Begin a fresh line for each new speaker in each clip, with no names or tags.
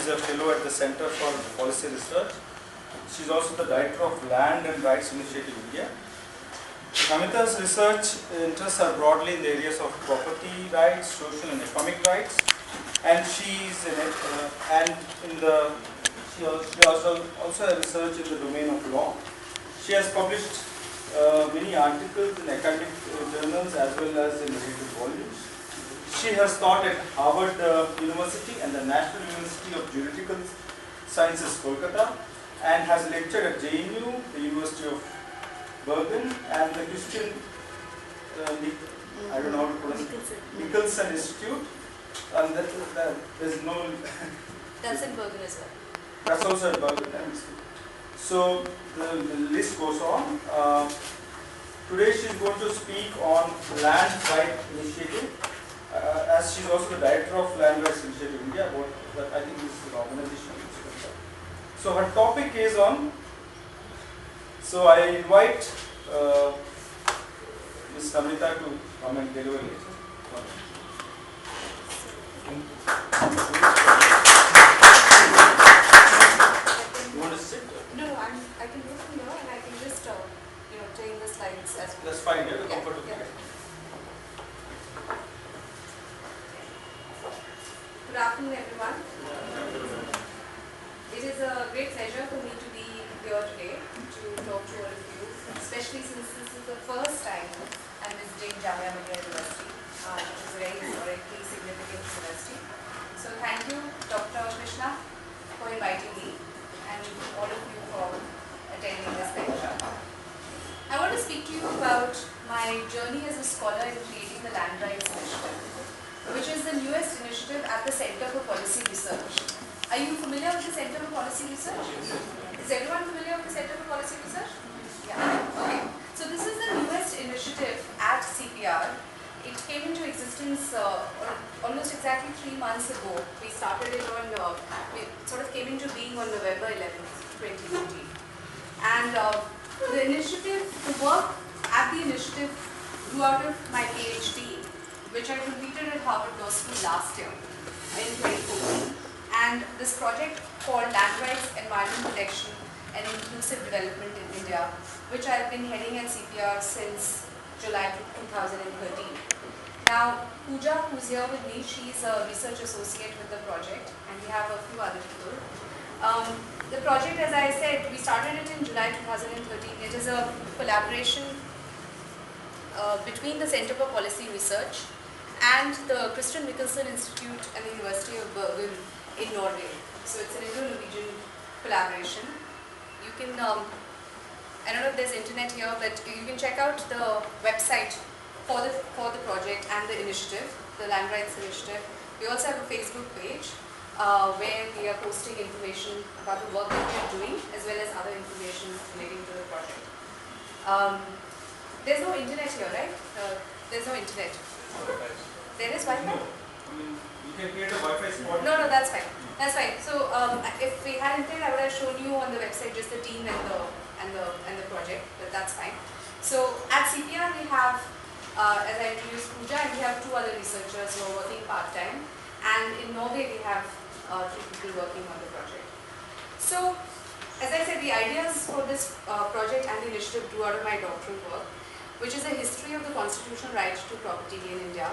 She's a fellow at the Center for Policy Research. She's also the director of Land and Rights Initiative India. Namita's research interests are broadly in the areas of property rights, social and economic rights, and she also a research in the domain of law. She has published many articles in academic journals as well as in related volumes. She has taught at Harvard University and the National University of Juridical Sciences, Kolkata, and has lectured at JNU, the University of Bergen, and the Christian, I don't know how to pronounce it, Nicholson Institute. And there's no.
That's in Bergen as well.
That's also at Bergen. So the list goes on. Today she's going to speak on Land Right Initiative, as she's also the director of Land Rights Initiative India. That I think this is an organization. So her topic is on. So I invite Ms. Namita to come and deliver it. You want to sit?
No, I can do from here and I can just take the slides as well.
That's fine. Get comfortable.
Yeah. Good afternoon, everyone. It is a great pleasure for me to be here today to talk to all of you, especially since this is the first time I'm visiting Jamia MIllia Islamia, which is a very historically significant university. So thank you, Dr. Krishna, for inviting me and all of you for attending this lecture. I want to speak to you about my journey as a scholar in creating the Land Rights Initiative, which is the newest initiative at the Center for Policy Research. Are you familiar with the Center for Policy Research? Is everyone familiar with the Center for Policy Research? Yeah. Okay. So this is the newest initiative at CPR. It came into existence almost exactly 3 months ago. We started it on, it sort of came into being on November 11th, 2020. And the initiative, the work at the initiative grew out of my PhD, which I completed at Harvard Law School last year in 2014. And this project called Land Rights, Environment Protection and Inclusive Development in India, which I have been heading at CPR since July 2013. Now, Pooja, who's here with me, she's a research associate with the project, and we have a few other people. The project, as I said, we started it in July 2013. It is a collaboration between the Center for Policy Research and the Christian Nicholson Institute and the University of Bergen in Norway. So it's an Indo-Norwegian collaboration. You can, I don't know if there's internet here, but you can check out the website for the project and the initiative, the Land Rights Initiative. We also have a Facebook page where we are posting information about the work that we are doing, as well as other information relating to the project. There's no internet here, right? There's no internet. There is Wi-Fi?
No. I mean, you can create a Wi-Fi spot.
No, that's fine. That's fine. So if we had internet, I would have shown you on the website just the team and the project, but that's fine. So at CPR we have, as I introduced, Pooja, and we have 2 other researchers who are working part-time, and in Norway we have 3 people working on the project. So as I said, the ideas for this project and the initiative grew out of my doctoral work, which is a history of the constitutional right to property in India.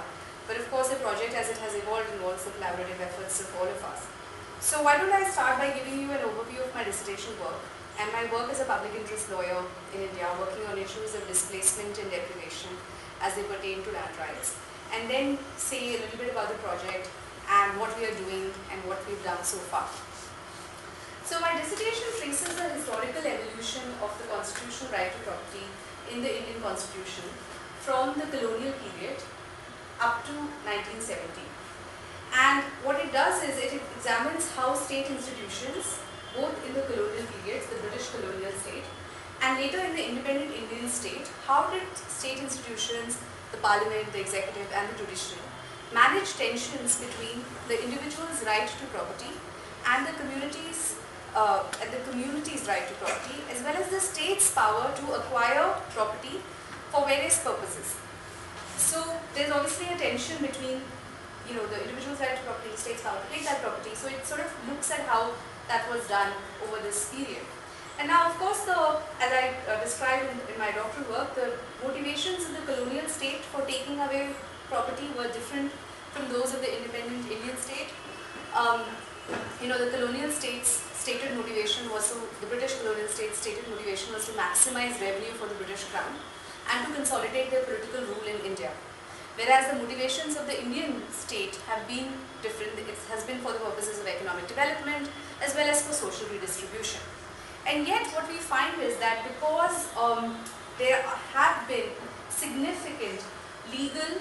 But of course, the project as it has evolved involves the collaborative efforts of all of us. So why don't I start by giving you an overview of my dissertation work and my work as a public interest lawyer in India, working on issues of displacement and deprivation as they pertain to land rights, and then say a little bit about the project and what we are doing and what we've done so far. So my dissertation traces the historical evolution of the constitutional right to property in the Indian Constitution from the colonial period up to 1970. And what it does is it examines how state institutions, both in the colonial periods, the British colonial state, and later in the independent Indian state, how did state institutions, the parliament, the executive and the judiciary, manage tensions between the individual's right to property and the community's right to property, as well as the state's power to acquire property for various purposes. So there's obviously a tension between the individual's right to property, state's power to take that property. So it sort of looks at how that was done over this period. And now, of course, as I described in my doctoral work, the motivations of the colonial state for taking away property were different from those of the independent Indian state. The colonial state's stated motivation was the British colonial state's stated motivation was to maximize revenue for the British crown and to consolidate their political rule in India. Whereas the motivations of the Indian state have been different. It has been for the purposes of economic development as well as for social redistribution. And yet what we find is that because there have been significant legal,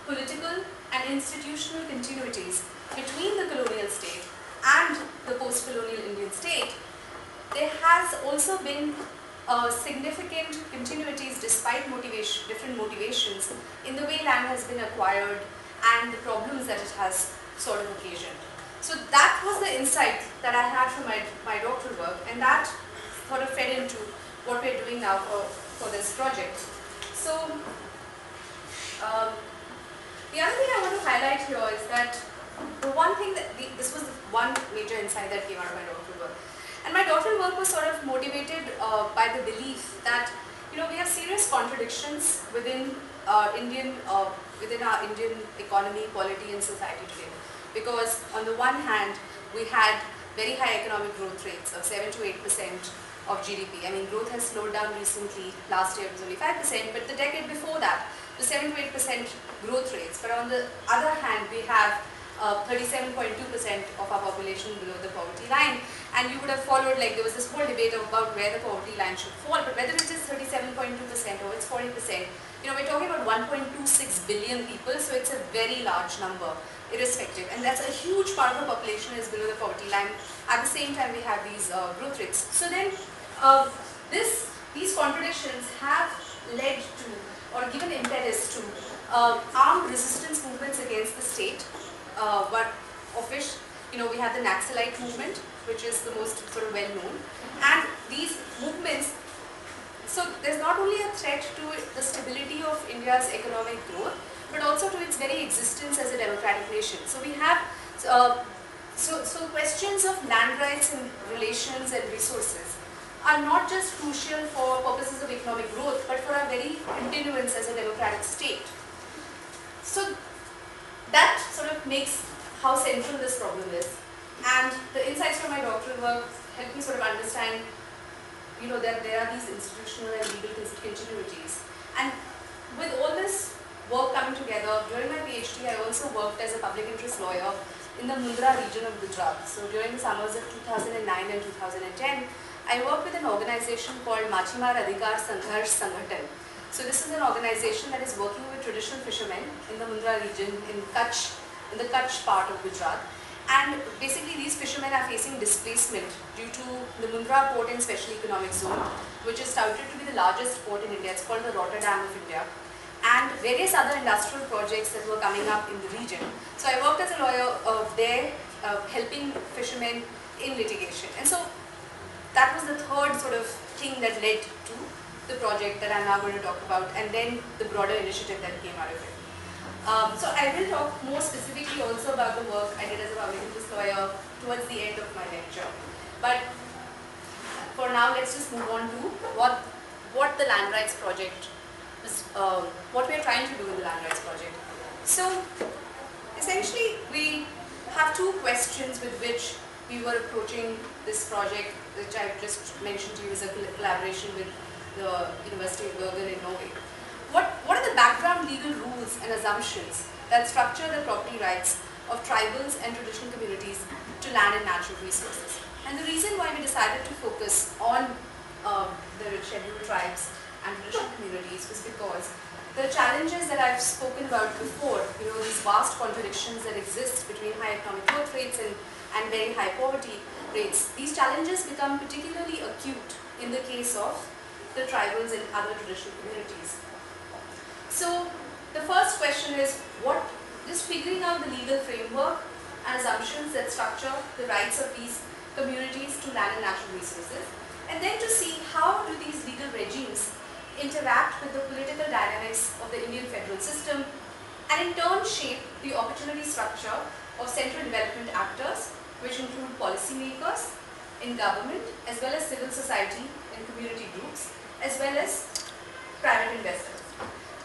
political and institutional continuities between the colonial state and the post-colonial Indian state, there has also been significant continuities despite different motivations in the way land has been acquired and the problems that it has sort of occasioned. So that was the insight that I had from my doctoral work, and that sort of fed into what we're doing now for this project. So the other thing I want to highlight here is that the one thing that this was the one major insight that came out of my doctoral work. And my doctoral work was sort of motivated by the belief that we have serious contradictions within our Indian economy, polity and society today. Because on the one hand, we had very high economic growth rates of 7 to 8% of GDP. I mean, growth has slowed down recently. Last year it was only 5%, but the decade before that, the 7 to 8% growth rates. But on the other hand, we have 37.2% of our population below the poverty line, and you would have followed, like there was this whole debate about where the poverty line should fall, but whether it is 37.2% or it's 40%, we're talking about 1.26 billion people, so it's a very large number, irrespective, and that's a huge part of the population is below the poverty line. At the same time, we have these growth rates. So then, these contradictions have led to, or given impetus to, armed resistance movements against the state. But of which, we have the Naxalite movement, which is the most sort of well known. And these movements, so there's not only a threat to the stability of India's economic growth, but also to its very existence as a democratic nation. So we have, so questions of land rights and relations and resources are not just crucial for purposes of economic growth, but for our very continuance as a democratic state. So that sort of makes how central this problem is. And the insights from my doctoral work help me sort of understand, that there are these institutional and legal continuities. And with all this work coming together, during my PhD, I also worked as a public interest lawyer in the Mundra region of Gujarat. So during the summers of 2009 and 2010, I worked with an organization called Machimar Adhikar Sangharsh Sanghatan. So this is an organization that is working with traditional fishermen in the Mundra region in the Kutch part of Gujarat. And basically these fishermen are facing displacement due to the Mundra port and special economic zone, which is touted to be the largest port in India. It's called the Rotterdam of India. And various other industrial projects that were coming up in the region. So I worked as a lawyer there, helping fishermen in litigation. And so that was the third sort of thing that led to the project that I'm now going to talk about, and then the broader initiative that came out of it. So I will talk more specifically also about the work I did as a public interest lawyer towards the end of my lecture. But for now, let's just move on to what the land rights project is, what we are trying to do with the land rights project. So essentially, we have two questions with which we were approaching this project, which I just mentioned to you as a collaboration with the University of Bergen in Norway. What are the background legal rules and assumptions that structure the property rights of tribals and traditional communities to land and natural resources? And the reason why we decided to focus on the scheduled tribes and traditional communities was because the challenges that I've spoken about before, these vast contradictions that exist between high economic growth rates and very high poverty rates, these challenges become particularly acute in the case of the tribals and other traditional communities. So the first question is just figuring out the legal framework and assumptions that structure the rights of these communities to land and natural resources, and then to see how do these legal regimes interact with the political dynamics of the Indian federal system and in turn shape the opportunity structure of central development actors, which include policymakers in government, as well as civil society and community groups, as well as private investors.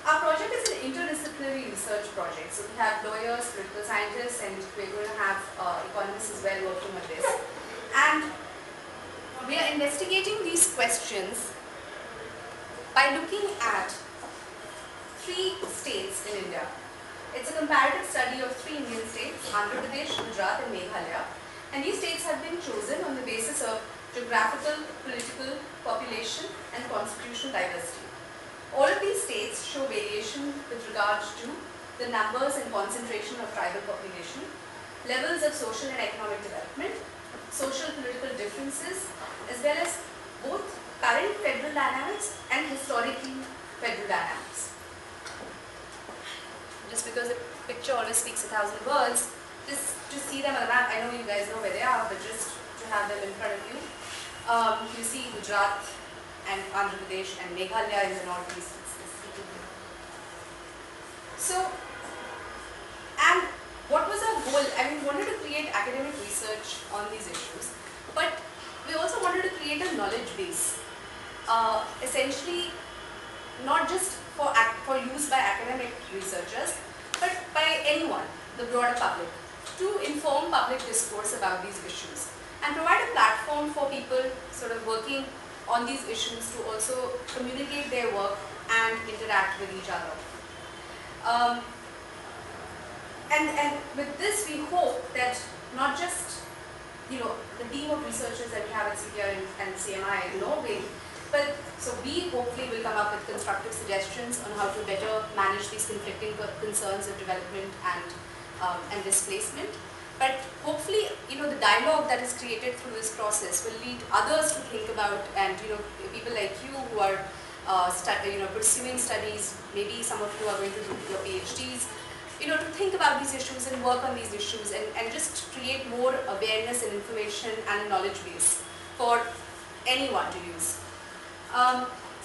Our project is an interdisciplinary research project, so we have lawyers, political scientists, and we're going to have economists as well working on this. And we are investigating these questions by looking at 3 states in India. It's a comparative study of 3 Indian states, Andhra Pradesh, Gujarat and Meghalaya. And these states have been chosen on the basis of geographical, political, population and constitutional diversity. All of these states show variation with regard to the numbers and concentration of tribal population, levels of social and economic development, social political differences, as well as both current federal dynamics and historically federal dynamics. Just because a picture always speaks 1,000 words, just to see them on the map, I know you guys know where they are, but just to have them in front of you. You see Gujarat and Andhra Pradesh and Meghalaya in the northeast. So, and what was our goal? I mean, we wanted to create academic research on these issues, but we also wanted to create a knowledge base. Essentially, not just for use by academic researchers, but by anyone, the broader public, to inform public discourse about these issues and provide a platform for people sort of working on these issues to also communicate their work and interact with each other. And with this, we hope that not just the team of researchers that we have at CPR and CMI in Norway, but so we hopefully will come up with constructive suggestions on how to better manage these conflicting concerns of development and displacement. But hopefully, the dialogue that is created through this process will lead others to think about, and people like you who are pursuing studies, maybe some of you are going to do your PhDs, to think about these issues and work on these issues and just create more awareness and information and a knowledge base for anyone to use.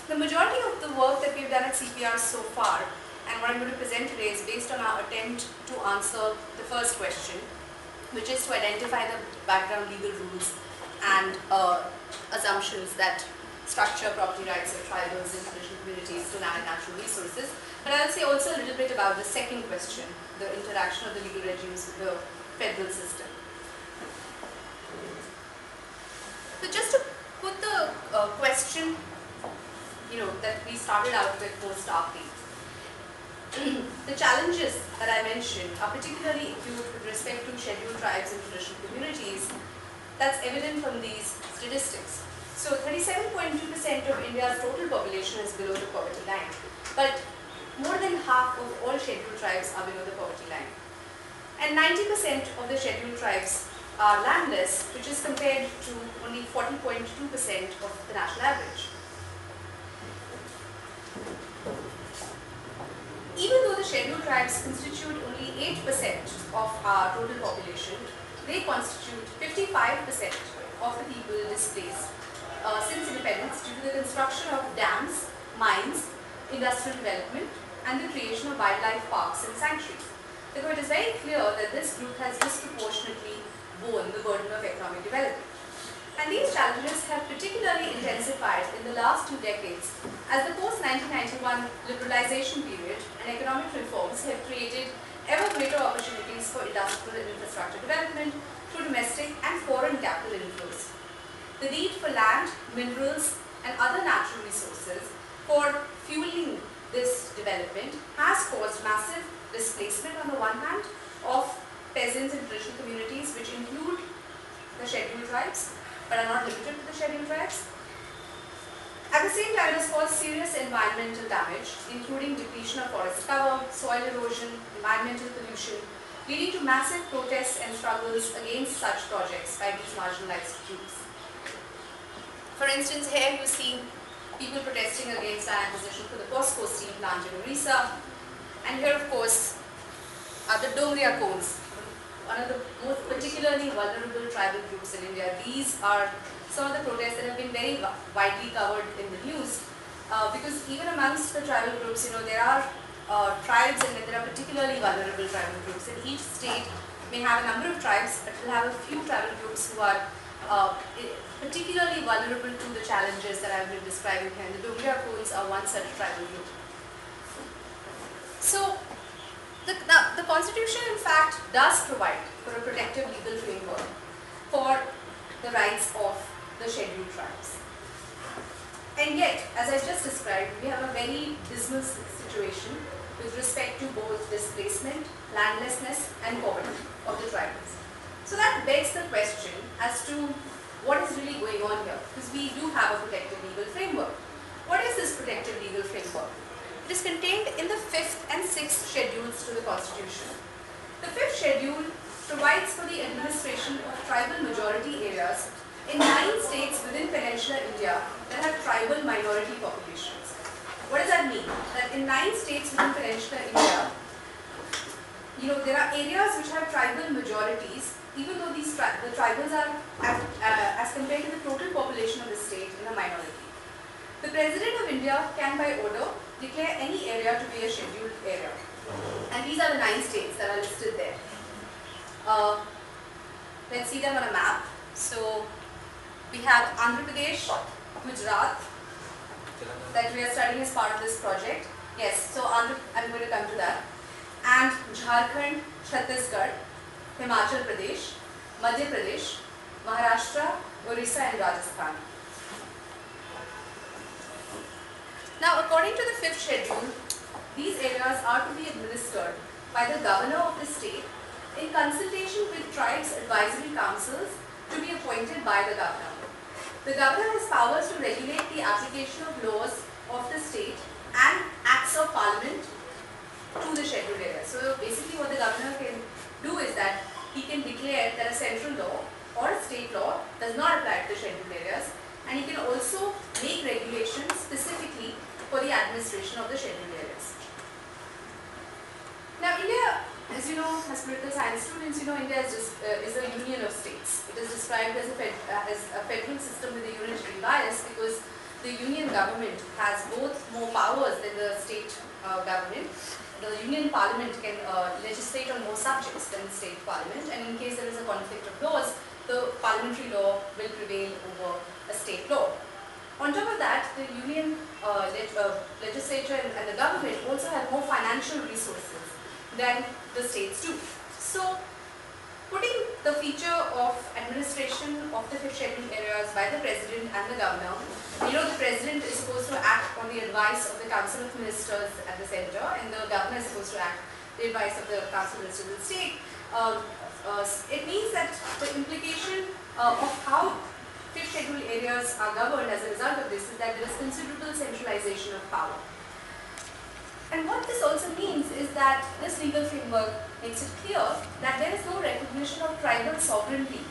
The majority of the work that we've done at CPR so far, and what I'm going to present today, is based on our attempt to answer the first question, which is to identify the background legal rules and assumptions that structure property rights of tribals and traditional communities to land and natural resources. But I'll say also a little bit about the second question, the interaction of the legal regimes with the federal system. So just to put the question, that we started out with more starkly, the challenges that I mentioned are particularly acute with respect to scheduled tribes and traditional communities. That's evident from these statistics. So 37.2% of India's total population is below the poverty line, but more than half of all scheduled tribes are below the poverty line. And 90% of the scheduled tribes are landless, which is compared to only 40.2% of the national average. Even though the scheduled tribes constitute only 8% of our total population, they constitute 55% of the people displaced since independence due to the construction of dams, mines, industrial development, and the creation of wildlife parks and sanctuaries. Therefore, it is very clear that this group has disproportionately borne the burden of economic development. And these challenges have particularly intensified in the last 2 decades as the post-1991 liberalization period and economic reforms have created ever greater opportunities for industrial and infrastructure development through domestic and foreign capital inflows. The need for land, minerals, and other natural resources for fueling this development has caused massive displacement on the one hand of peasants and traditional communities, which include the scheduled tribes, but are not limited to the scheduled tribes. At the same time, it has caused serious environmental damage, including depletion of forest cover, soil erosion, environmental pollution, leading to massive protests and struggles against such projects by these marginalized groups. For instance, here you see people protesting against our acquisition for the POSCO steel plant in Orissa. And here, of course, are the Dongria Kones, one of the most particularly vulnerable tribal groups in India. These are some of the protests that have been very widely covered in the news because even amongst the tribal groups, there are tribes and when there are particularly vulnerable tribal groups. And each state may have a number of tribes, but will have a few tribal groups who are particularly vulnerable to the challenges that I've been describing here. And the Dogra Koons are one such tribal group. So, the Constitution in fact does provide for a protective legal framework for the rights of the scheduled tribes. And yet, as I just described, we have a very dismal situation with respect to both displacement, landlessness and poverty of the tribals. So that begs the question as to what is really going on here, because we do have a protective legal framework. What is this protective legal framework? It is contained in the 5th and 6th schedules to the Constitution. The 5th schedule provides for the administration of tribal majority areas in 9 states within peninsular India that have tribal minority populations. What does that mean? That in 9 states within peninsular India, there are areas which have tribal majorities, even though the tribals are, as compared to the total population of the state, in a minority. The President of India can by order declare any area to be a scheduled area. And these are the 9 states that are listed there. Let's see them on a map. So, we have Andhra Pradesh, Gujarat, that we are studying as part of this project. Yes, so I'm going to come to that. And Jharkhand, Chhattisgarh, Himachal Pradesh, Madhya Pradesh, Maharashtra, Orissa and Rajasthan. Now, according to the 5th schedule, these areas are to be administered by the governor of the state in consultation with tribes advisory councils to be appointed by the governor. The governor has powers to regulate the application of laws of the state and acts of parliament to the scheduled areas. So basically what the governor can do is that he can declare that a central law or a state law does not apply to the scheduled areas, and he can also make regulations specifically for the administration of the scheduled areas. Now India, as you know, as political science students, India is a union of states. It is described as a federal system with a unitary bias because the union government has both more powers than the state government. The union parliament can legislate on more subjects than the state parliament, and in case there is a conflict of laws, the parliamentary law will prevail over a state law. On top of that, the union legislature and the government also have more financial resources than the states do. So, putting the feature of administration of the 5th scheduled areas by the president and the governor, the president is supposed to act on the advice of the council of ministers at the center, and the governor is supposed to act the advice of the council of ministers of the state. It means that the implication of how 5th scheduled areas are governed as a result of this is that there is considerable centralization of power. And what this also means is that this legal framework makes it clear that there is no recognition of tribal sovereignty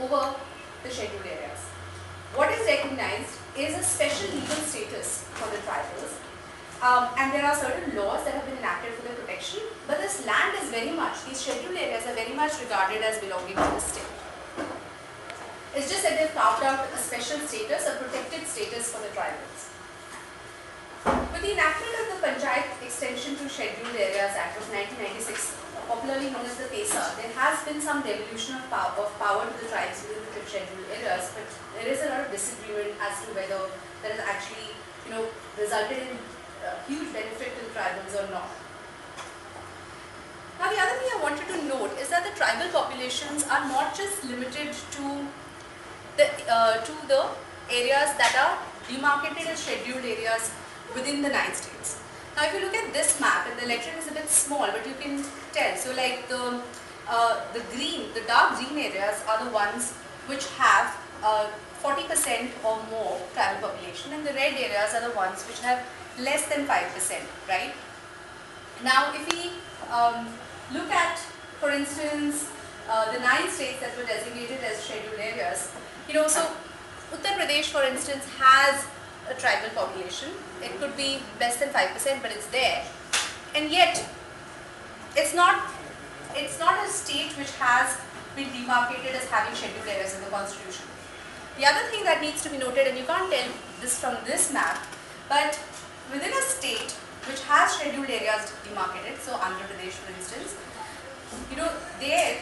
over the scheduled areas. What is recognized is a special legal status for the tribals, and there are certain laws that have been enacted for their protection, but this land is very much, these scheduled areas are very much regarded as belonging to the state. It's just that they've carved out a special status, a protected status for the tribals. With the enactment of the Panchayat Extension to Scheduled Areas Act of 1996, popularly known as the PESA, there has been some devolution of power to the tribes within the 5th scheduled areas, but there is a lot of disagreement as to whether that has actually, resulted in huge benefit to the tribals or not. Now, the other thing I wanted to note is that the tribal populations are not just limited to the areas that are demarcated as scheduled areas within the 9 states. Now, if you look at this map, and the lettering is a bit small, but you can tell. So, like the dark green areas are the ones which have 40% or more tribal population, and the red areas are the ones which have less than 5%, right? Now, if we look at, for instance, the 9 states that were designated as scheduled areas, so Uttar Pradesh, for instance, has a tribal population. It could be less than 5%, but it's there. And yet, it's not a state which has been demarcated as having scheduled areas in the constitution. The other thing that needs to be noted, and you can't tell this from this map, but within a state, which has scheduled areas demarcated, so Andhra Pradesh for instance, there,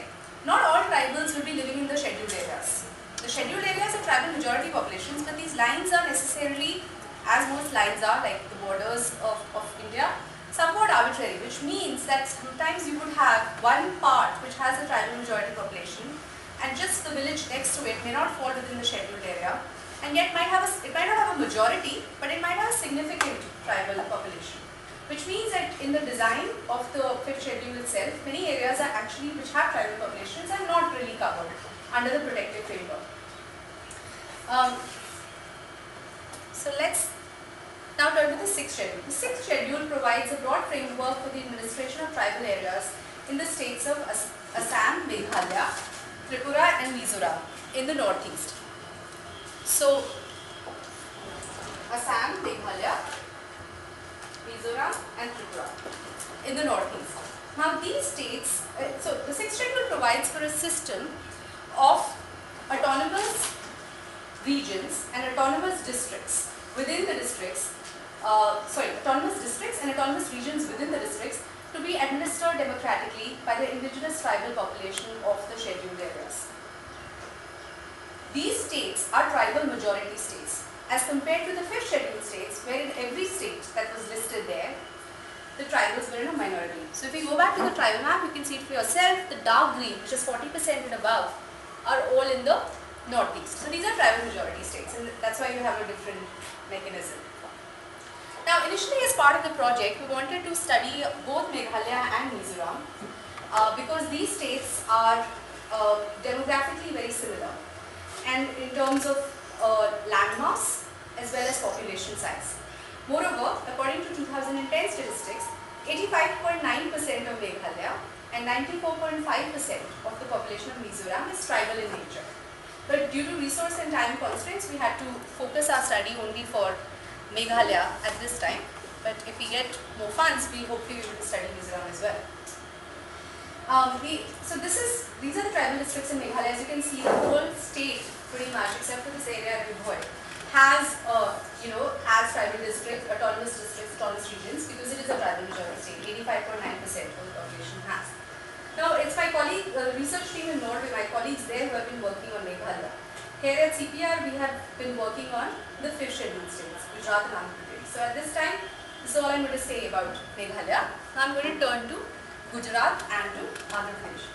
not all tribals will be living in the scheduled areas. The scheduled areas are tribal majority populations, but these lines are necessarily, as most lines are, like the borders of India, somewhat arbitrary, which means that sometimes you would have one part which has a tribal majority population, and just the village next to it may not fall within the scheduled area, and yet it might not have a majority, but it might have a significant tribal population. Which means that in the design of the 5th schedule itself, many areas are actually which have tribal populations and not really covered under the protective framework. So let's now turn to the 6th schedule. The 6th schedule provides a broad framework for the administration of tribal areas in the states of Assam, Meghalaya, Tripura and Mizoram in the northeast. So Assam, Meghalaya, Mizoram and Tripura in the northeast. Now these states, so the 6th schedule provides for a system of autonomous regions and autonomous districts within the districts, autonomous districts and autonomous regions within the districts to be administered democratically by the indigenous tribal population of the scheduled areas. These states are tribal majority states, as compared to the 5th schedule states, where in every state that was listed there, the tribals were in a minority. So if we go back to the tribal map, you can see it for yourself. The dark green, which is 40% and above, are all in the northeast. So these are tribal majority states, and that's why you have a different mechanism. Now initially, as part of the project, we wanted to study both Meghalaya and Mizoram because these states are demographically very similar, and in terms of landmass as well as population size. Moreover, according to 2010 statistics, 85.9% of Meghalaya and 94.5% of the population of Mizoram is tribal in nature. But due to resource and time constraints, we had to focus our study only for Meghalaya at this time. But if we get more funds, we hope to be able to study Mizoram as well. These are the tribal districts in Meghalaya. As you can see, the whole state, pretty much, except for this area at Vibhoi, has tribal districts, autonomous regions, because it is a tribal majority state. 85.9% of the population has. Now, it's my colleague, research team in Norway, my colleagues there who have been working on Meghalaya. Here at CPR, we have been working on the 5th schedule states, Gujarat and Andhra Pradesh. So at this time, this is all I'm going to say about Meghalaya. Now I'm going to turn to Gujarat and to Andhra Pradesh.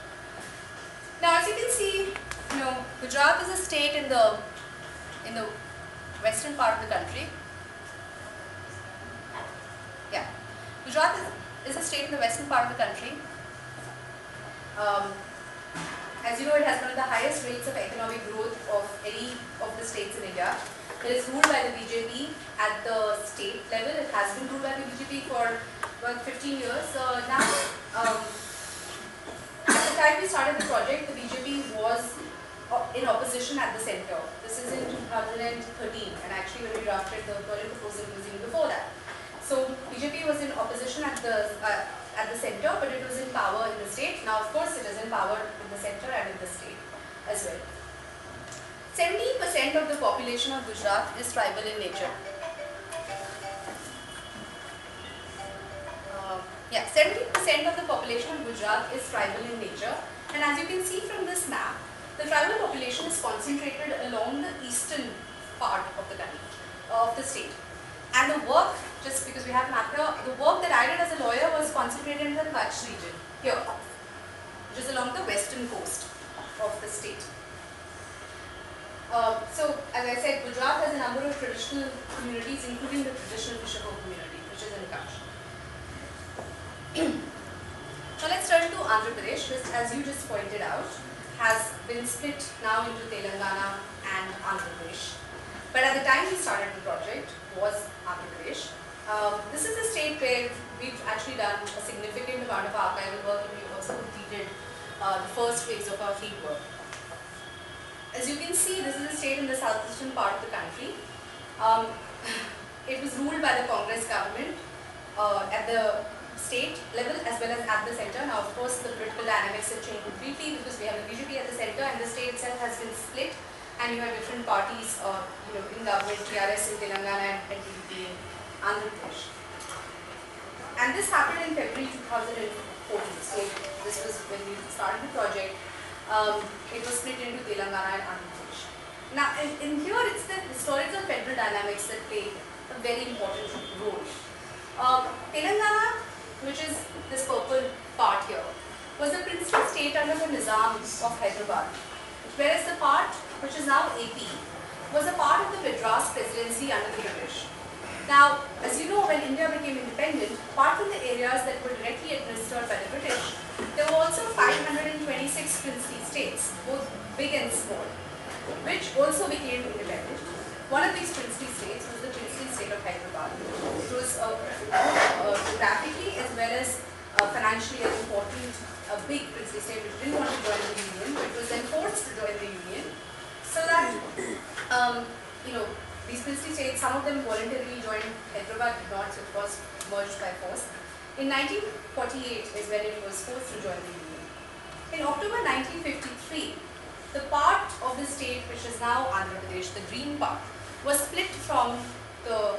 Now, as you can see, Gujarat is a state in the western part of the country. Yeah, Gujarat is a state in the western part of the country. As you know, it has one of the highest rates of economic growth of any of the states in India. It is ruled by the BJP at the state level. It has been ruled by the BJP for about 15 years now. At the time we started the project, the BJP was in opposition at the centre. This is in 2013, and actually when we drafted the project proposal, it was even before that. So BJP was in opposition at the centre, but it was in power in the state. Now, of course, it is in power in the centre and in the state as well. 70% of the population of Gujarat is tribal in nature. 70% of the population of Gujarat is tribal in nature, and as you can see from this map, the tribal population is concentrated along the eastern part of the country, of the state. And the work, just because we have map here, the work that I did as a lawyer was concentrated in the Kutch region, here, which is along the western coast of the state. So, as I said, Gujarat has a number of traditional communities, including the traditional fisher folk community, which is in Kutch. Now let's turn to Andhra Pradesh, which, as you just pointed out, has been split now into Telangana and Andhra Pradesh. But at the time we started the project was Andhra Pradesh. This is a state where we've actually done a significant amount of archival work, and we've also completed the first phase of our field work. As you can see, this is a state in the southeastern part of the country. It was ruled by the Congress government at the state level as well as at the centre. Now, of course, the political dynamics have changed completely because we have the BJP at the centre, and the state itself has been split, and you have different parties in government, TRS in Telangana and PDP in Andhra Pradesh. And this happened in February 2014. So this was when we started the project. It was split into Telangana and Andhra Pradesh. Now, in here, it's the historical federal dynamics that play a very important role. Telangana, which is this purple part here, was the princely state under the Nizam of Hyderabad, whereas the part which is now AP was a part of the Madras presidency under the British. Now, as you know, when India became independent, apart from the areas that were directly administered by the British, there were also 526 princely states, both big and small, which also became independent. One of these princely states was the princely state of Hyderabad. It was geographically as well as financially an important, big princely state which didn't want to join the Union, but was then forced to join the Union, so that these princely states, some of them voluntarily joined, Hyderabad did not, so it was merged by force. In 1948 is when it was forced to join the Union. In October 1953, the part of the state which is now Andhra Pradesh, the green part, was split from the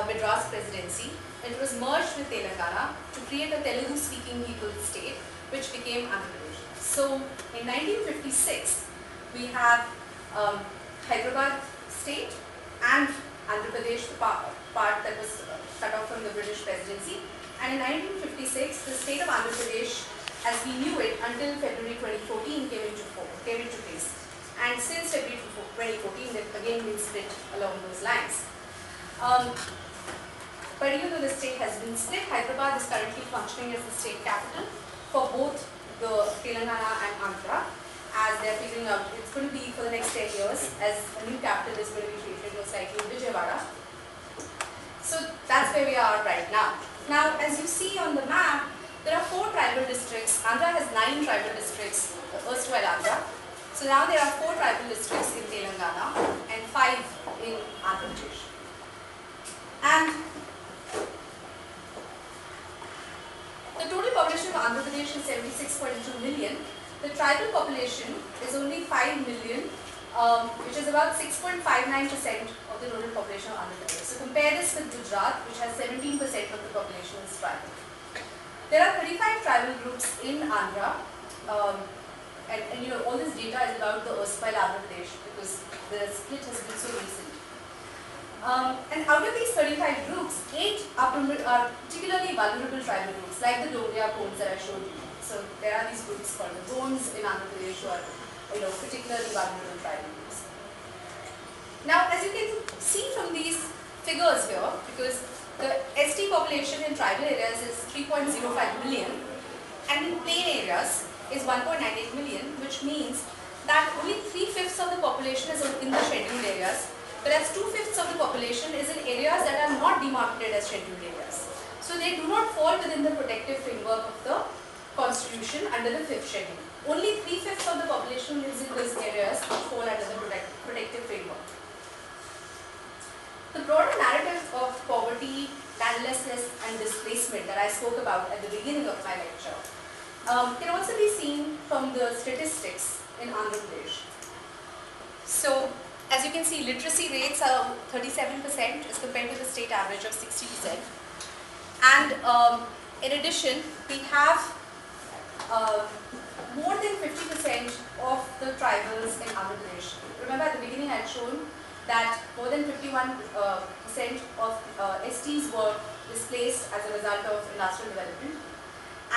Madras presidency. It was merged with Telangana to create a Telugu-speaking people's state, which became Andhra Pradesh. So in 1956, we have Hyderabad state and Andhra Pradesh, the part that was cut off from the British presidency. And in 1956, the state of Andhra Pradesh, as we knew it until February 2014, came into place. And since February 2014, they've again been split along those lines. But even though the state has been split, Hyderabad is currently functioning as the state capital for both the Telangana and Andhra, as they're figuring out it's going to be for the next 10 years, as a new capital is going to be created most likely in Vijayawada. So that's where we are right now. Now, as you see on the map, there are 4 tribal districts. Andhra has 9 tribal districts, erstwhile Andhra. So now there are 4 tribal districts in Telangana and 5 in Andhra Pradesh. And the total population of Andhra Pradesh is 76.2 million. The tribal population is only 5 million, which is about 6.59% of the total population of Andhra Pradesh. So compare this with Gujarat, which has 17% of the population is tribal. There are 35 tribal groups in Andhra, and all this data is about the erstwhile Andhra Pradesh because the split has been so recent. And out of these 35 groups, 8 are particularly vulnerable tribal groups, like the Dogriya Goans that I showed you. So there are these groups called the Goans in Andhra Pradesh who are particularly vulnerable tribal groups. Now, as you can see from these figures here, because the ST population in tribal areas is 3.05 million and in plain areas is 1.98 million, which means that only 3/5 of the population is in the scheduled areas, whereas 2/5 of the population is in areas that are not demarcated as scheduled areas. So they do not fall within the protective framework of the constitution under the 5th schedule. Only 3/5 of the population lives in those areas which fall under the protective framework. The broader narrative of poverty, landlessness and displacement that I spoke about at the beginning of my lecture can also be seen from the statistics in Andhra Pradesh. So, as you can see, literacy rates are 37% as compared to the state average of 60%. And in addition, we have more than 50% of the tribals in Andhra Pradesh. Remember at the beginning I had shown that more than 51% of STs were displaced as a result of industrial development,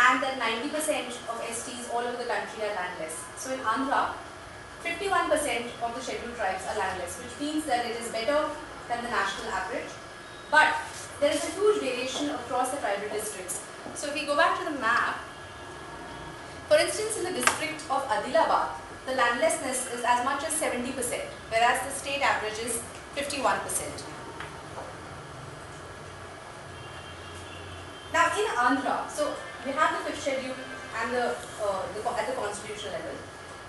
and that 90% of STs all over the country are landless. So in Andhra, 51% of the scheduled tribes are landless, which means that it is better than the national average. But there is a huge variation across the tribal districts. So if we go back to the map, for instance, in the district of Adilabad, the landlessness is as much as 70%, whereas the state average is 51%. Now in Andhra, so we have the 5th schedule and at the constitutional level,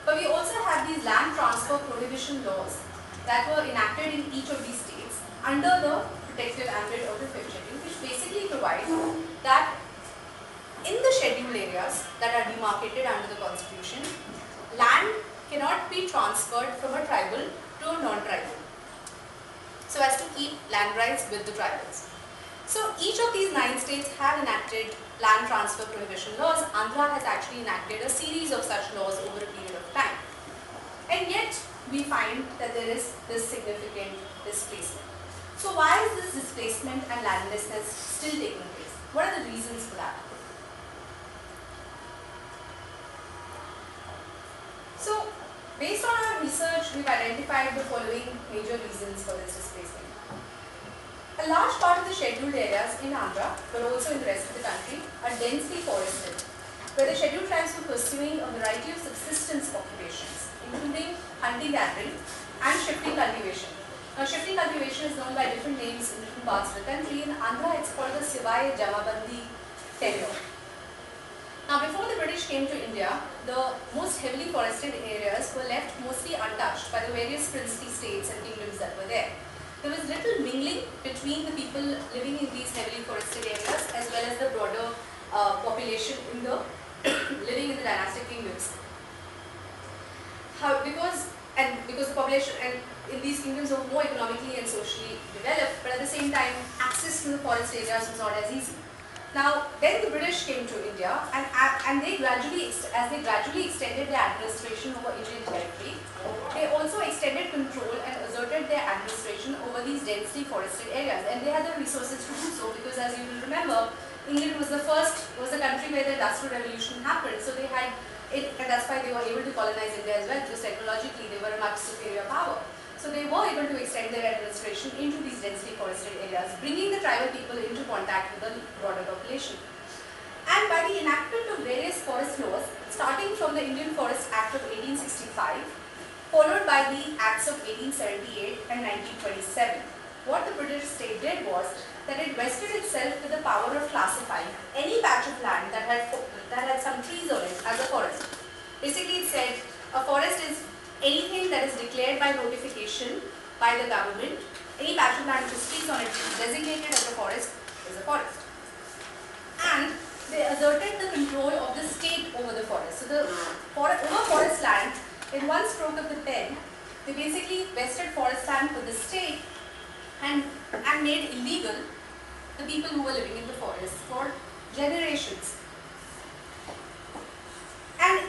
but we also have these land transfer prohibition laws that were enacted in each of these states under the protective ambit of the 5th schedule, which basically provide that in the scheduled areas that are demarcated under the constitution, land cannot be transferred from a tribal to a non-tribal, so as to keep land rights with the tribals. So each of these 9 states have enacted land transfer prohibition laws. Andhra has actually enacted a series of such laws over a period of time. And yet we find that there is this significant displacement. So why is this displacement and landlessness still taking place? What are the reasons for that? So based on our research, we've identified the following major reasons for this displacement. A large part of the scheduled areas in Andhra, but also in the rest of the country, are densely forested, where the scheduled tribes were pursuing a variety of subsistence occupations, including hunting, gathering, and shifting cultivation. Now, shifting cultivation is known by different names in different parts of the country. In Andhra, it's called the Sivai Jamabandi tenure. Now, before the British came to India, the most heavily forested areas were left mostly untouched by the various princely states and kingdoms that were there. There was little mingling between the people living in these heavily forested areas as well as the broader population in the living in the dynastic kingdoms. Because the population and in these kingdoms were more economically and socially developed, but at the same time access to the forest areas was not as easy. Now, then the British came to India, and as they gradually extended their administration over Indian territory, they also extended control and asserted their administration over these densely forested areas, and they had the resources to do so because, as you will remember, England was the country where the Industrial Revolution happened, so they had it, and that's why they were able to colonize India as well, because technologically they were a much superior power. So they were able to extend their administration into these densely forested areas, bringing the tribal people into contact with the broader population. And by the enactment of various forest laws, starting from the Indian Forest Act of 1865, followed by the Acts of 1878 and 1927, what the British state did was that it vested itself with the power of classifying any patch of land that had some trees on it as a forest. Basically, it said a forest is anything that is declared by notification by the government. Any patch of land which has trees on it is designated as a forest is a forest. And they asserted the control of the state over the forest. So over forest land, in one stroke of the pen, they basically vested forest land for the state and made illegal the people who were living in the forest for generations. And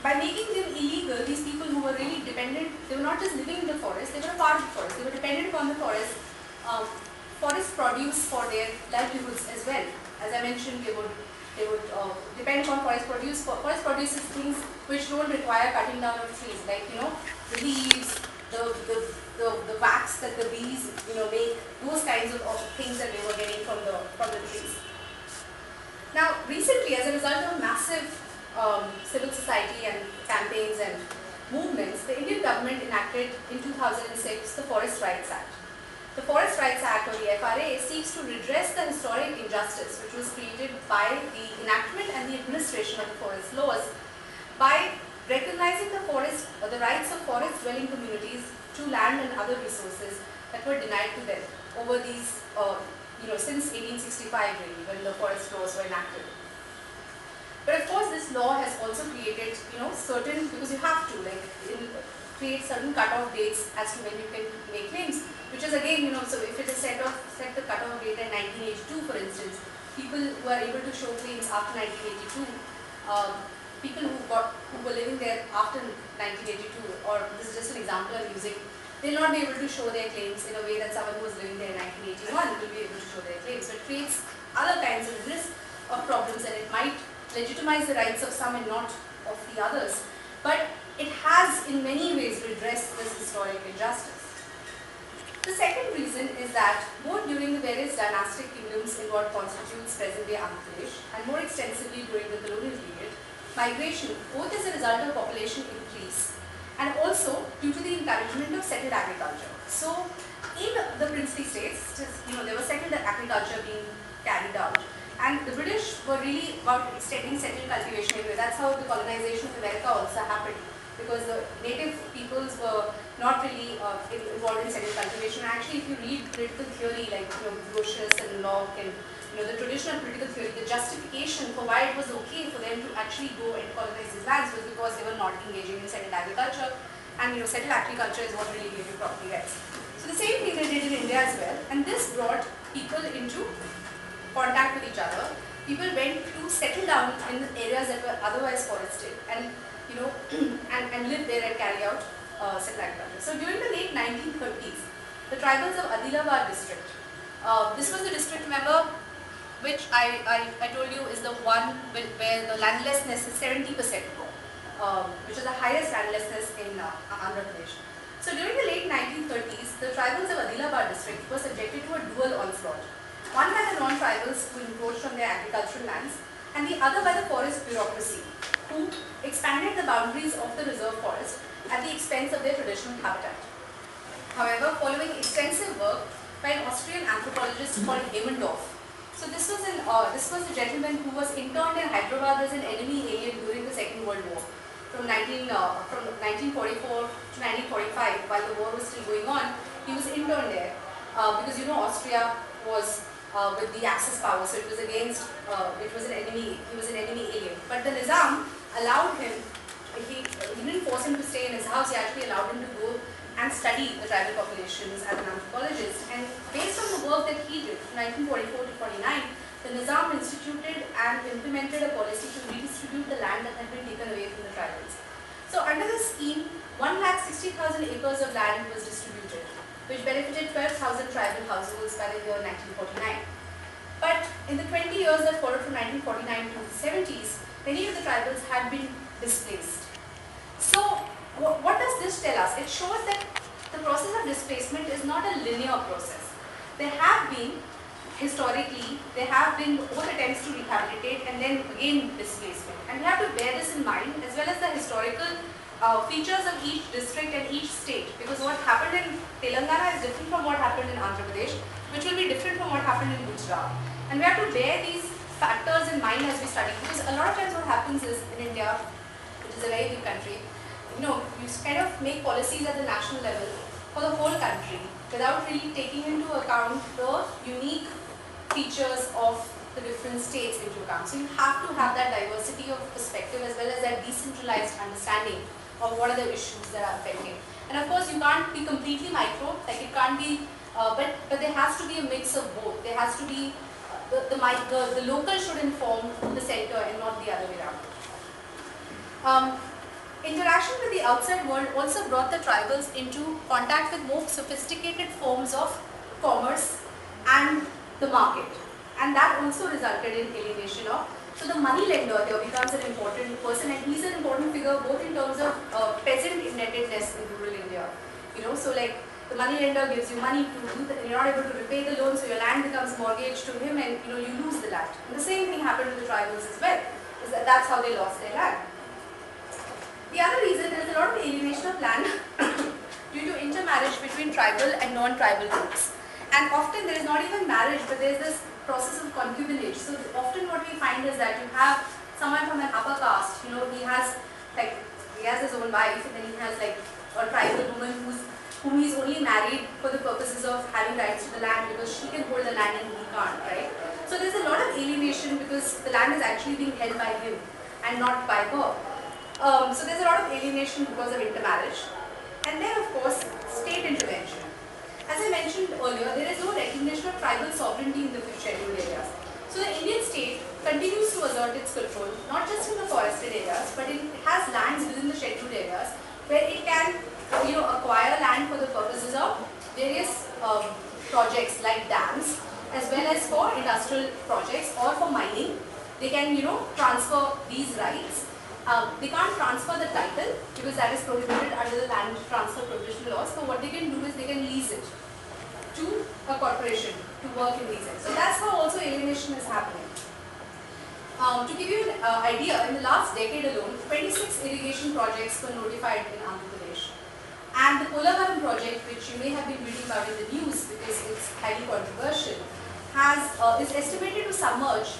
by making them illegal, these people who were really dependent, they were not just living in the forest, they were a part of the forest. They were dependent upon the forest produce for their livelihoods as well. As I mentioned, they would depend upon forest produce. Forest produce is things which don't require cutting down of trees, like the leaves, the wax that the bees make, those kinds of things that they were getting from the trees. Now, recently, as a result of massive civil society and campaigns and movements, the Indian government enacted in 2006 the Forest Rights Act. The Forest Rights Act, or the FRA, seeks to redress the historic injustice which was created by the enactment and the administration of the forest laws by recognizing the rights of forest-dwelling communities to land and other resources that were denied to them over these, since 1865 really, when the forest laws were enacted. But of course, this law has also created, certain, because you have to, create certain cut-off dates as to when you can make claims, which is again, so if it is set the cut-off date at 1982, for instance, people who are able to show claims after 1982, people who were living there after 1982, or this is just an example I'm using, they'll not be able to show their claims in a way that someone who was living there in 1981 will be able to show their claims. So it creates other kinds of risk of problems, and it might legitimize the rights of some and not of the others. But it has in many ways redressed this historic injustice. The second reason is that both during the various dynastic kingdoms in what constitutes present-day Andhra Pradesh and more extensively during the colonial period, migration, both as a result of population increase and also due to the encouragement of settled agriculture. So in the princely states, there was settled agriculture being carried out. And the British were really about extending settled cultivation everywhere. That's how the colonization of America also happened, because the native peoples were not really involved in settled cultivation. Actually, if you read political theory like Grotius and Locke and the traditional political theory, the justification for why it was okay for them to actually go and colonize these lands was because they were not engaging in settled agriculture, and settled agriculture is what really gave you property rights. So the same thing they did in India as well, and this brought people into contact with each other, people went to settle down in areas that were otherwise forested and and live there and carry out civil agriculture. So during the late 1930s, the tribals of Adilabad district, this was the district, remember, which I told you is the one where the landlessness is 70%, which is the highest landlessness in Andhra Pradesh. So during the late 1930s, the tribals of Adilabad district were subjected to a dual onslaught. One by the non-tribals who encroached on their agricultural lands, and the other by the forest bureaucracy, who expanded the boundaries of the reserve forest at the expense of their traditional habitat. However, following extensive work by an Austrian anthropologist called Hemendorf, so this was a gentleman who was interned in Hyderabad as an enemy alien during the Second World War, from 1944 to 1945, while the war was still going on. He was interned there because Austria was with the Axis power, so it was against, it was an enemy. He was an enemy alien. But the Nizam allowed him. He didn't force him to stay in his house. He actually allowed him to go and study the tribal populations as an anthropologist. And based on the work that he did from 1944 to 49, the Nizam instituted and implemented a policy to redistribute the land that had been taken away from the tribals. So under this scheme, 1,60,000 acres of land was distributed, which benefited 12,000 tribal households by the year 1949. But in the 20 years that followed from 1949 to the 70s, many of the tribals had been displaced. So what does this tell us? It shows that the process of displacement is not a linear process. There have been, historically, both attempts to rehabilitate and then again displacement. And we have to bear this in mind, as well as the historical features of each district and each state, because what happened in Telangana is different from what happened in Andhra Pradesh, which will be different from what happened in Gujarat. And we have to bear these factors in mind as we study, because a lot of times what happens is in India, which is a very big country, you kind of make policies at the national level for the whole country without really taking into account the unique features of the different states into account. So you have to have that diversity of perspective as well as that decentralized understanding of what are the issues that are affecting. And of course, you can't be completely micro, like it can't be, but there has to be a mix of both. There has to be, the local should inform the center and not the other way around. Interaction with the outside world also brought the tribals into contact with more sophisticated forms of commerce and the market. And that also resulted in alienation of, so the money lender here becomes an important person, and he's an important figure both in terms of peasant indebtedness in rural India. So like the money lender gives you money to do that, you're not able to repay the loan, so your land becomes mortgaged to him and you lose the land. And the same thing happened to the tribals as well, is that's how they lost their land. The other reason, there is a lot of alienation of land due to intermarriage between tribal and non-tribal groups. And often there is not even marriage, but there is this process of concubinage. So often what we find is that you have someone from an upper caste, he has his own wife, and then he has like a tribal woman whom he's only married for the purposes of having rights to the land, because she can hold the land and he can't, right? So there's a lot of alienation because the land is actually being held by him and not by her. So there's a lot of alienation because of intermarriage. And then of course, state intervention. As I mentioned earlier, there is no recognition of tribal sovereignty in the scheduled areas. So the Indian state continues to assert its control, not just in the forested areas, but it has lands within the scheduled areas where it can acquire land for the purposes of various projects like dams, as well as for industrial projects or for mining. They can transfer these rights. They can't transfer the title because that is prohibited under the land transfer prohibition laws. So what they can do is they can lease it to a corporation to work in these areas. So that's how also alienation is happening. To give you an idea, in the last decade alone, 26 irrigation projects were notified in Andhra Pradesh. And the Polavaram project, which you may have been reading about in the news because it's highly controversial, is estimated to submerge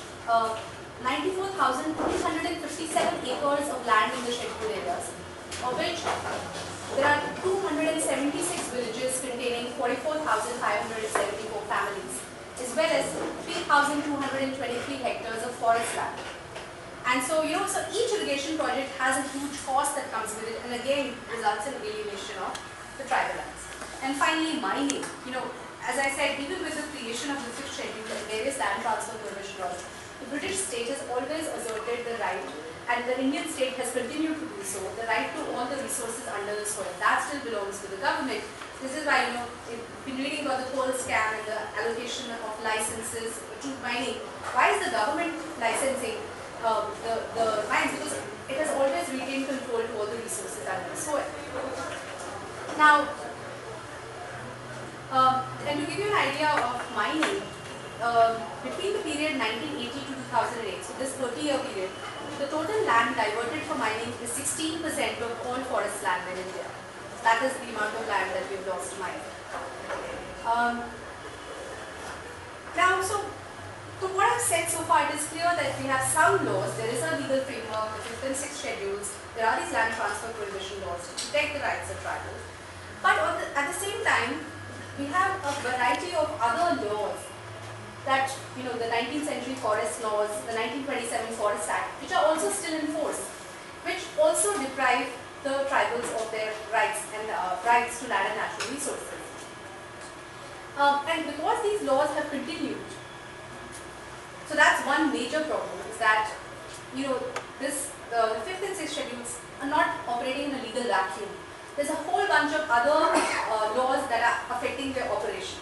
94,357 acres of land in the scheduled areas, of which there are 276 villages containing 44,574 families, as well as 3,223 hectares of forest land. And so, so each irrigation project has a huge cost that comes with it, and again results in alienation of the tribal lands. And finally, mining. as I said, even with the creation of the 5th schedule and various land transfer prohibition laws, the British state has always asserted the right, and the Indian state has continued to do so, the right to all the resources under the soil. That still belongs to the government. This is why, you've been reading about the coal scam and the allocation of licenses to mining. Why is the government licensing the mines? Because it has always retained control to all the resources under the soil. Now, and to give you an idea of mining, between the period 1980 to 2008, so this 30-year period, the total land diverted for mining is 16% of all forest land in India. That is the amount of land that we've lost to mining. Now, so from what I've said so far, it is clear that we have some laws. There is a legal framework, the 5th and 6th schedules. There are these land transfer prohibition laws to protect the rights of tribals. But at the same time, we have a variety of other laws that, the 19th century forest laws, the 1927 Forest Act, which are also still in force, which also deprive the tribals of their rights and rights to land and natural resources. And because these laws have continued, so that's one major problem, is that, the 5th and 6th schedules are not operating in a legal vacuum. There's a whole bunch of other laws that are affecting their operation.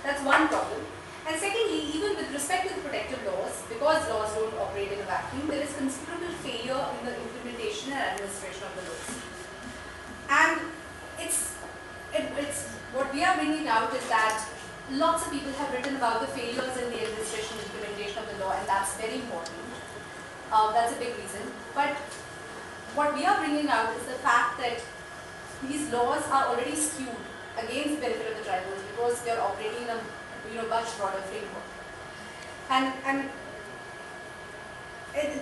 That's one problem. And secondly, even with respect to the protective laws, because laws don't operate in a vacuum, there is considerable failure in the implementation and administration of the laws. And it's what we are bringing out is that lots of people have written about the failures in the administration and implementation of the law, and that's very important. That's a big reason. But what we are bringing out is the fact that these laws are already skewed against the benefit of the tribals because they are operating in a much broader framework. And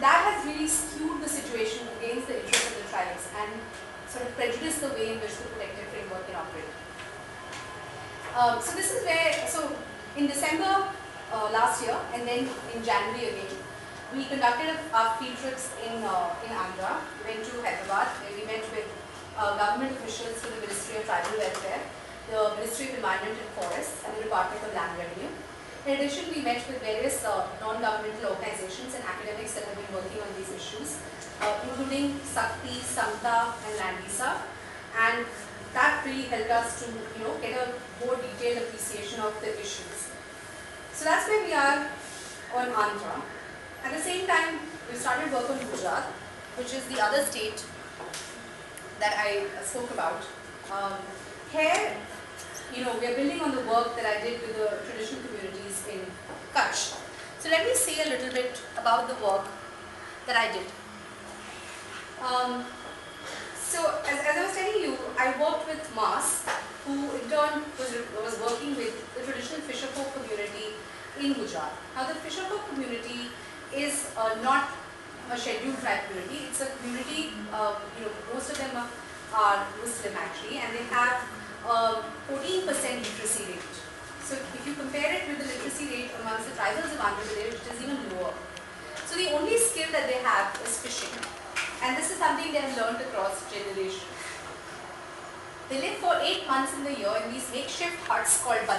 that has really skewed the situation against the interests of the tribes and sort of prejudiced the way in which the protective framework can operate. So this is where, in December last year and then in January again, we conducted our field trips in Andhra. We went to Hyderabad where we met with government officials from the Ministry of Tribal Welfare, the Ministry of Environment and Forests, and the Department of Land Revenue. In addition, we met with various non-governmental organizations and academics that have been working on these issues, including Sakti, Samta, and Landisa, and that really helped us to get a more detailed appreciation of the issues. So that's where we are on Andhra. At the same time, we started work on Gujarat, which is the other state that I spoke about. Here, we are building on the work that I did with the traditional communities in Kutch. So let me say a little bit about the work that I did. So as I was telling you, I worked with Mas, who in turn was working with the traditional fisherfolk community in Gujarat. Now the fisherfolk community is not a scheduled tribe community. It's a community, most of them are Muslim actually, and they have 14% literacy rate. So if you compare it with the literacy rate amongst the tribals of Andhra Pradesh, it is even lower. So the only skill that they have is fishing, and this is something they have learned across generations. They live for 8 months in the year in these makeshift huts called on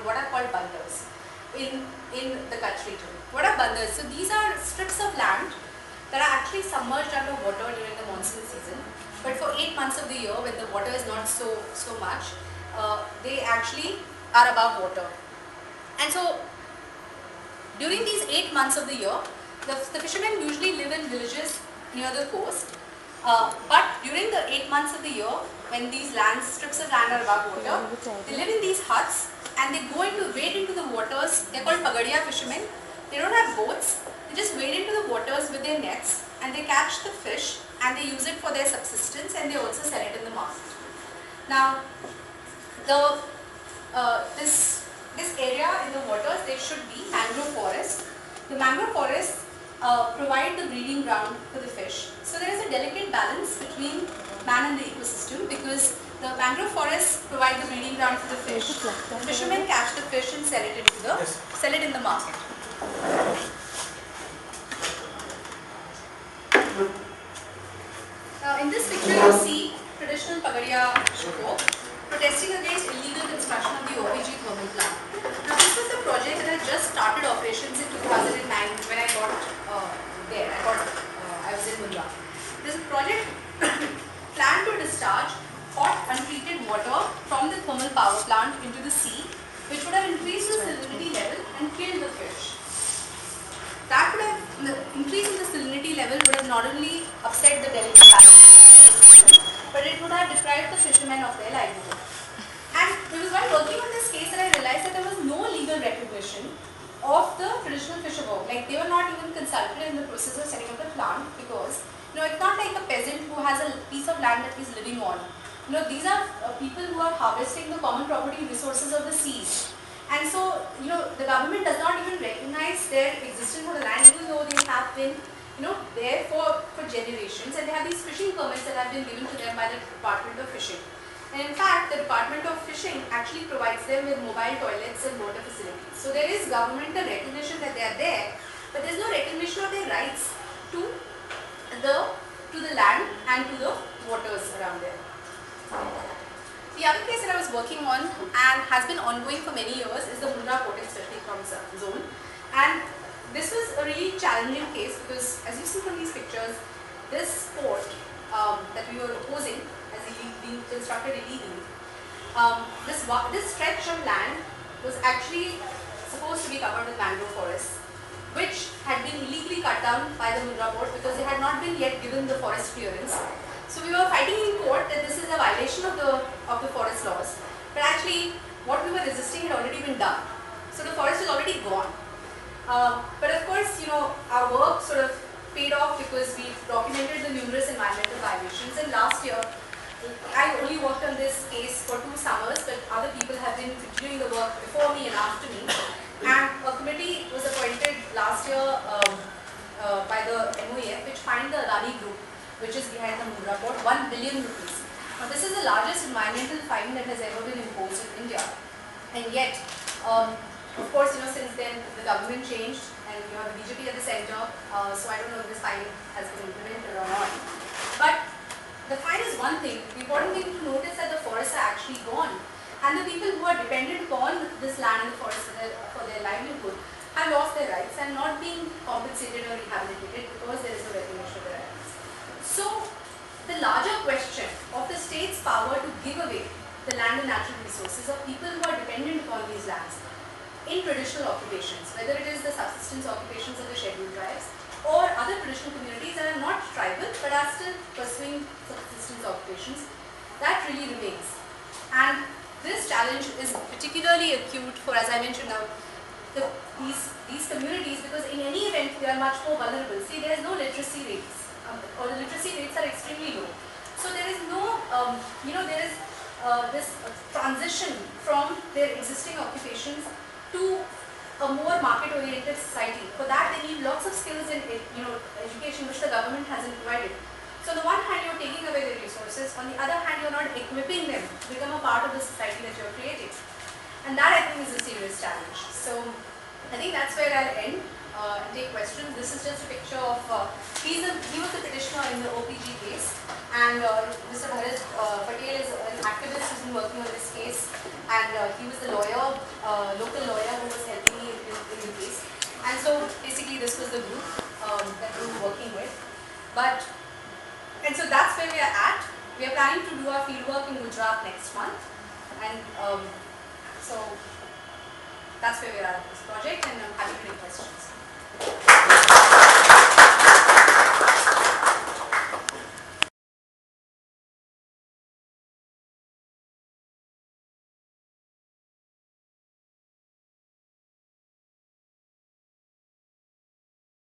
what are called bandars in the Kutch region. What are bandars? So these are strips of land that are actually submerged under water during the monsoon season. But for 8 months of the year, when the water is not so much, they actually are above water. And so during these 8 months of the year, the fishermen usually live in villages near the coast. But during the 8 months of the year, when these strips of land are above water, they live in these huts and they wade into the waters. They're called pagadia fishermen. They don't have boats. They just wade into the waters with their nets and they catch the fish and they use it for their subsistence, and they also sell it in the market. Now, this area in the waters, there should be mangrove forests. The mangrove forests provide the breeding ground for the fish. So there is a delicate balance between man and the ecosystem, because the mangrove forests provide the breeding ground for the fish. The fishermen catch the fish and sell it in the market. In this picture you see traditional Pagadia folk protesting against illegal construction detriment of their livelihood. And it was while working on this case that I realized that there was no legal recognition of the traditional fisher folk. Like they were not even consulted in the process of setting up the plant, because it's not like a peasant who has a piece of land that he's living on. These are people who are harvesting the common property resources of the seas. And so, the government does not even recognize their existence for the land, even though they have been, there for generations, and they have these fishing permits that have been given to them by the Department of Fishing. And in fact, the Department of Fishing actually provides them with mobile toilets and water facilities. So there is governmental recognition that they are there, but there is no recognition of their rights to the land and to the waters around there. The other case that I was working on and has been ongoing for many years is the Mundra Port and Special Economic Zone. And this was a really challenging case because, as you see from these pictures, this port that we were opposing as being constructed illegally, this stretch of land was actually supposed to be covered with mangrove forests, which had been illegally cut down by the Mundra Port because they had not been yet given the forest clearance. So we were fighting in court that this is a violation of the forest laws, but actually what we were resisting had already been done. So the forest is already gone. But of course, our work sort of paid off because we documented the numerous environmental violations. And last year, I only worked on this case for 2 summers, but other people have been continuing the work before me and after me. And a committee was appointed last year by the MOEF, which fined the Adani Group, which is behind the Mundra Port, 1 billion rupees. Now, this is the largest environmental fine that has ever been imposed in India. And yet, of course, since then the government changed and the BJP at the center, so I don't know if this fine has been implemented or not. But the fine is one thing. The important thing to note is that the forests are actually gone. And the people who are dependent upon this land and the forest for their livelihood have lost their rights and not being compensated or rehabilitated because there is no recognition of their rights. So, the larger question of the state's power to give away the land and natural resources of people who are dependent upon these lands in traditional occupations, whether it is the subsistence occupations of the scheduled tribes or other traditional communities that are not tribal but are still pursuing subsistence occupations, that really remains. And this challenge is particularly acute for, as I mentioned now, these communities, because in any event they are much more vulnerable. See, there is no literacy rates, or the literacy rates are extremely low. So there is no, there is this transition from their existing occupations to a more market-oriented society. For that, they need lots of skills in education, which the government hasn't provided. So on the one hand, you're taking away their resources. On the other hand, you're not equipping them to become a part of the society that you're creating. And that, I think, is a serious challenge. So I think that's where I'll end and take questions. This is just a picture of, he was the petitioner in the OPG case. And Mr. Bharat Patel is an activist who's been working on this case. And he was the lawyer, local lawyer who was helping me in the case. And so basically this was the group that we were working with. And so that's where we are at. We are planning to do our fieldwork in Gujarat next month. And so that's where we are at this project, and I'm happy to take questions.